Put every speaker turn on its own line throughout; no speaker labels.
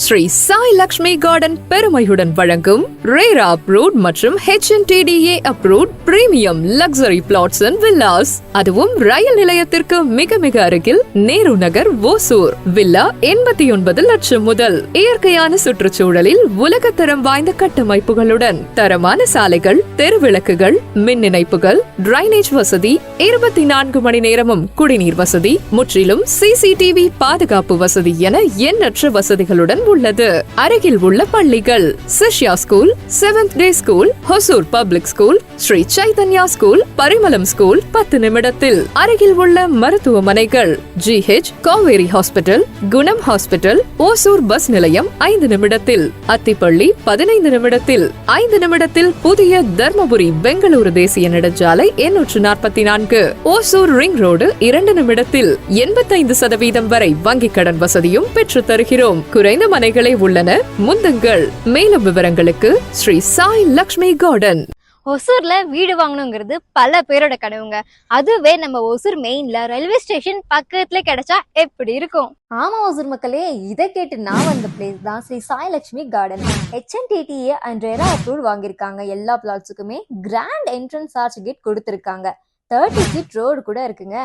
Sri Sai Lakshmi garden பெருமையுடன் வழங்கும் ரேரா அப்ரூவ்ட் மற்றும் HNTDA approved premium luxury flats and villas. அதுவும் ரயில் நிலையத்திற்கு மிக மிக அருகில் நேரு நகர் ஓசூர். வில்லா 89 லட்சம் முதல். இயற்கையான சுற்றுச்சூழலில் உலகத்தரம் வாய்ந்த கட்டமைப்புகளுடன் தரமான சாலைகள், தெருவிளக்குகள், மின் இணைப்புகள், டிரைனேஜ் வசதி, 24 மணி நேரமும் குடிநீர் வசதி, முற்றிலும் CCTV பாதுகாப்பு வசதி என எண்ணற்ற வசதிகளுடன் உள்ளது. அருகில் உள்ள பள்ளிகள் Shishya school, 7th day school, Hosur public school, Sri Chaitanya school, Parimalam school 10 நிமிடத்தில். அருகில் உள்ள மருத்துவமனைகள் GH, Kauvery hospital, Gunam hospital, Hosur bus நிலையம் 5 நிமிடத்தில். அத்திப்பள்ளி 15 நிமிடத்தில். 5 நிமிடத்தில் புதிய தர்மபுரி பெங்களூரு தேசிய நெடுஞ்சாலை 844. ஓசூர் ரிங் ரோடு 2 நிமிடத்தில். 85% வரை வங்கிக் கடன் வசதியும் பெற்று தருகிறோம். குறைந்த மனைகளே உள்ளன, முந்துங்கள். மேலும் விவரங்களுக்கு ஸ்ரீ சாய் லக்ஷ்மி கார்டன்.
ஒசூர்ல வீடு வாங்கணுங்கிறது பல பேரோட கனவுங்க. அதுவே நம்ம ஒசூர் மெயின்ல ரயில்வே ஸ்டேஷன் பக்கத்துல கிடைச்சா எப்படி இருக்கும்?
ஆமா ஒசூர் மக்களே, இதை கேட்டு நான் வந்த பிளேஸ் தான் Sri Sai Lakshmi garden. HNTDA and RERA approve வாங்கியிருக்காங்க. எல்லா பிளாட்ஸுக்குமே கிராண்ட் என்ட்ரன்ஸ் ஆர்ச் கேட் கொடுத்துருக்காங்க. 30 feet ரோடு கூட இருக்குங்க.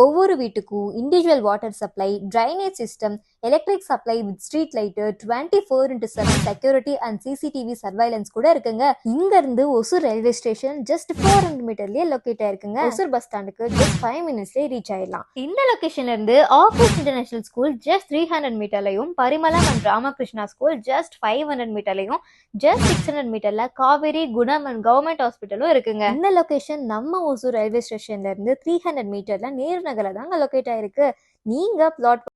ஒவ்வொரு வீட்டுக்கும் individual water supply, drainage system, electric supply with street light, 24/7 security and CCTV surveillance கூட இருக்குங்க. இங்க இருந்து ஒசூர் ரயில்வே ஸ்டேஷன் ஜஸ்ட் 400 மீட்டர்லயே லொக்கேட் ஆயிருக்குங்க. ஒசூர் பஸ் ஸ்டாண்டுக்கு ஜஸ்ட் 5 minutesலயே ரீச் ஆயிடலாம். இந்த லொகேஷன்ல இருந்து office international school just 300 மீட்டர்லையும், Parimalam and Ramakrishna school just 500 மீட்டர்லையும், ஜஸ்ட் 600 மீட்டர்ல காவேரி, குணம் அண்ட் கவர்மெண்ட் ஹாஸ்பிட்டலும் இருக்குங்க. இந்த லொகேஷன் நம்ம ஒசூர் ரயில்வே ஸ்டேஷன்ல இருந்து 300 மீட்டர்ல நேரு நகர்ல தாங்க லொக்கேட் ஆயிருக்கு. நீங்க பிளாட்